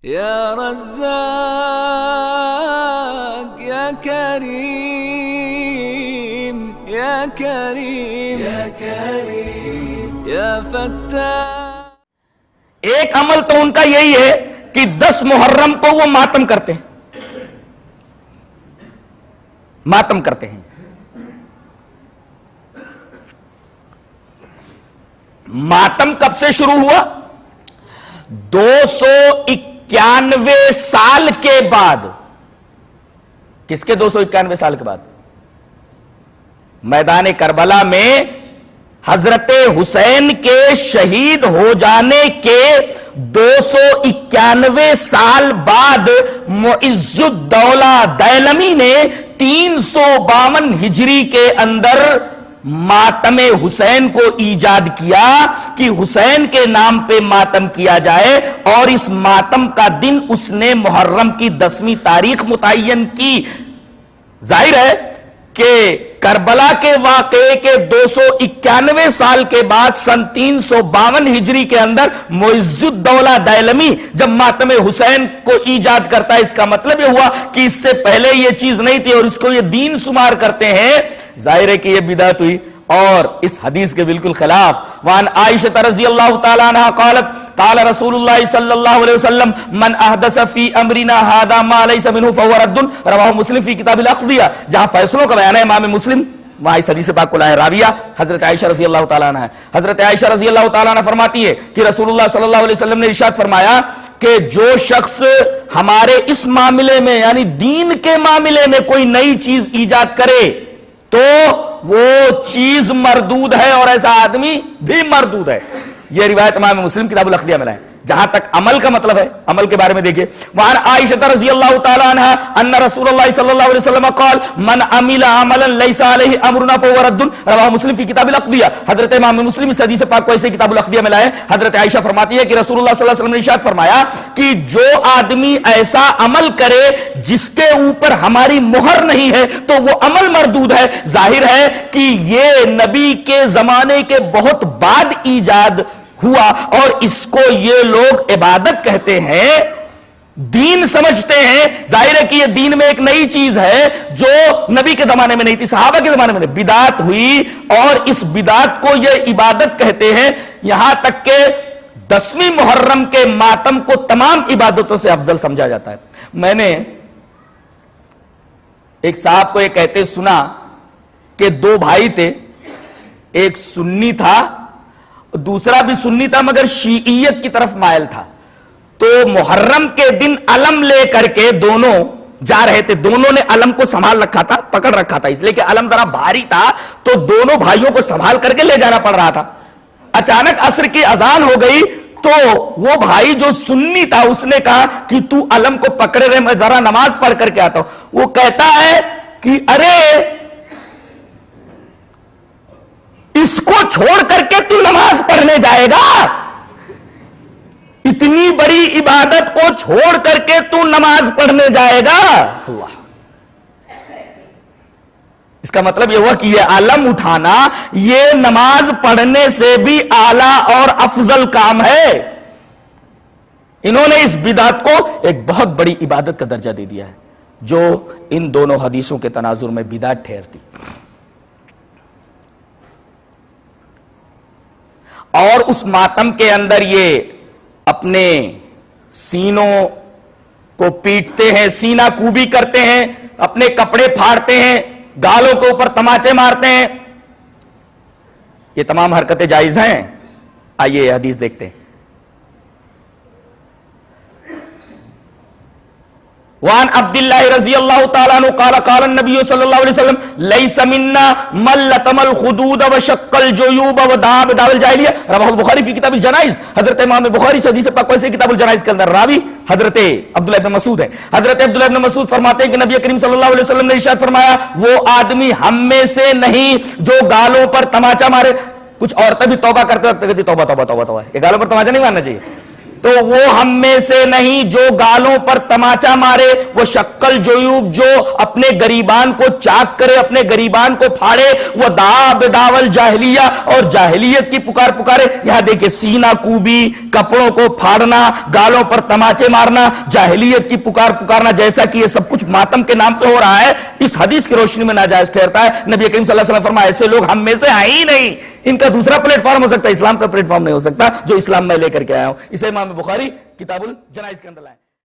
یا رزاق یا کریم یا کریم یا کریم یا فتاح۔ ایک عمل تو ان کا یہی ہے کہ 10 محرم کو وہ ماتم کرتے ہیں، ماتم کرتے ہیں۔ ماتم کب سے شروع ہوا؟ 291 سال کے بعد۔ کس کے 291 سال کے بعد؟ میدان کربلا میں حضرت حسین کے شہید ہو جانے کے 291 سال بعد معز الدولہ دیلمی نے 352 ہجری کے اندر ماتم حسین کو ایجاد کیا کہ حسین کے نام پہ ماتم کیا جائے، اور اس ماتم کا دن اس نے محرم کی 10ویں تاریخ متعین کی۔ ظاہر ہے کہ کربلا کے واقعے کے 291 سال کے بعد سن 352 ہجری کے اندر معز الدولہ دیلمی جب ماتم حسین کو ایجاد کرتا ہے، اس کا مطلب یہ ہوا کہ اس سے پہلے یہ چیز نہیں تھی اور اس کو یہ دین شمار کرتے ہیں۔ ظاہر ہے کہ یہ بدعت ہوئی اور اس حدیث کے بالکل خلاف۔ وان عائشہ رضی اللہ تعالی عنہ قالت قال رسول اللہ صلی اللہ علیہ وسلم من احدث فی امرنا هذا ما ليس منه فهو رد، رواہ مسلم فی کتاب الاقضیہ۔ جہاں فیصلوں کا بیان ہے امام مسلم، وہاں اس حدیث پاک کو لائے راویہ حضرت عائشہ رضی اللہ تعالی عنہ ہے۔ حضرت عائشہ رضی اللہ تعالی عنہ فرماتی ہے کہ رسول اللہ صلی اللہ علیہ وسلم نے ارشاد فرمایا کہ جو شخص ہمارے اس معاملے میں یعنی دین کے معاملے میں کوئی نئی چیز ایجاد کرے تو وہ چیز مردود ہے اور ایسا آدمی بھی مردود ہے۔ یہ روایت امام مسلم کتاب الاقضیہ میں لائے۔ جہاں تک عمل کا مطلب ہے، عمل کے بارے میں دیکھیے، وعن عائشہ رضی اللہ تعالی عنہ ان رسول اللہ صلی اللہ علیہ وسلم قال من عمل عملا ليس عليه امرنا فهو رد، رواہ مسلم فی کتاب الاقضیہ۔ حضرت امام مسلم اس حدیث پاک کو ایسے کتاب الاقضیہ میں لائے۔ حضرت عائشہ فرماتی ہے کہ رسول اللہ صلی اللہ علیہ وسلم نے ارشاد فرمایا کہ جو آدمی ایسا عمل کرے جس کے اوپر ہماری مہر نہیں ہے تو وہ عمل مردود ہے۔ ظاہر ہے کہ یہ نبی کے زمانے کے بہت بعد ایجاد ہوا اور اس کو یہ لوگ عبادت کہتے ہیں، دین سمجھتے ہیں۔ ظاہر ہے کہ یہ دین میں ایک نئی چیز ہے جو نبی کے زمانے میں نہیں تھی، صحابہ کے زمانے میں نہیں، بدعت ہوئی اور اس بدعت کو یہ عبادت کہتے ہیں۔ یہاں تک کہ 10ویں محرم کے ماتم کو تمام عبادتوں سے افضل سمجھا جاتا ہے۔ میں نے ایک صاحب کو یہ کہتے سنا کہ 2 بھائی تھے، ایک سنی تھا دوسرا بھی سنی تھا مگر شیعیت کی طرف مائل تھا، تو محرم کے دن علم لے کر کے دونوں جا رہے تھے۔ دونوں نے علم کو سنبھال رکھا تھا، پکڑ رکھا تھا، اس لیے کہ علم ذرا بھاری تھا تو دونوں بھائیوں کو سنبھال کر کے لے جانا پڑ رہا تھا۔ اچانک عصر کی اذان ہو گئی تو وہ بھائی جو سنی تھا اس نے کہا کہ تو علم کو پکڑے رہے، میں ذرا نماز پڑھ کر کے آتا ہوں۔ وہ کہتا ہے کہ ارے اس کو چھوڑ کر کے تو نماز پڑھنے جائے گا؟ اتنی بڑی عبادت کو چھوڑ کر کے تو نماز پڑھنے جائے گا؟ اللہ، اس کا مطلب یہ ہوا کہ یہ علم اٹھانا یہ نماز پڑھنے سے بھی اعلیٰ اور افضل کام ہے۔ انہوں نے اس بدعت کو ایک بہت بڑی عبادت کا درجہ دے دیا ہے جو ان دونوں حدیثوں کے تناظر میں بدعت ٹھہرتی۔ اور اس ماتم کے اندر یہ اپنے سینوں کو پیٹتے ہیں، سینہ کوبی کرتے ہیں، اپنے کپڑے پھاڑتے ہیں، گالوں کے اوپر تماچے مارتے ہیں۔ یہ تمام حرکتیں جائز ہیں؟ آئیے یہ حدیث دیکھتے ہیں۔ وعن عبداللہ رضی اللہ تعالیٰ عنہ قال قال النبی صلی اللہ علیہ وسلم لیس منا من لطم الخدود وشق الجیوب ودعا بدعوى الجاہلیہ، رواہ البخاری فی کتاب الجنائز۔ حضرت امام بخاری سے حدیث پاک سے کتاب الجنائز کے اندر راوی حضرت عبداللہ ابن مسعود ہے۔ حضرت عبداللہ ابن مسعود فرماتے ہیں کہ نبی کریم صلی اللہ علیہ وسلم نے ارشاد فرمایا وہ آدمی ہم میں سے نہیں جو گالوں پر تماچا مارے۔ کچھ عورتیں بھی توبہ کرتے وقت کہتی توبہ توبہ توبہ توبہ، یہ گالوں پر تماچا نہیں مارنا چاہیے، تو وہ ہم میں سے نہیں جو گالوں پر تماچا مارے، وہ شکل جیوب جو اپنے گریبان کو چاک کرے، اپنے گریبان کو پھاڑے، وہ داول جاہلیہ اور جاہلیت کی پکارے۔ یہاں دیکھیں سینہ کوبی، کپڑوں کو پھاڑنا، گالوں پر تماچے مارنا، جاہلیت کی پکارنا، جیسا کہ یہ سب کچھ ماتم کے نام پہ ہو رہا ہے، اس حدیث کی روشنی میں ناجائز ٹھہرتا ہے۔ نبی کریم صلی اللہ علیہ وسلم فرمایا ایسے لوگ ہم میں سے ہیں ہی نہیں، ان کا دوسرا پلیٹ فارم ہو سکتا ہے، اسلام کا پلیٹ فارم نہیں ہو سکتا جو اسلام میں لے کر کے آیا ہوں۔ اسے امام بخاری کتاب الجنائز کے اندر لائے۔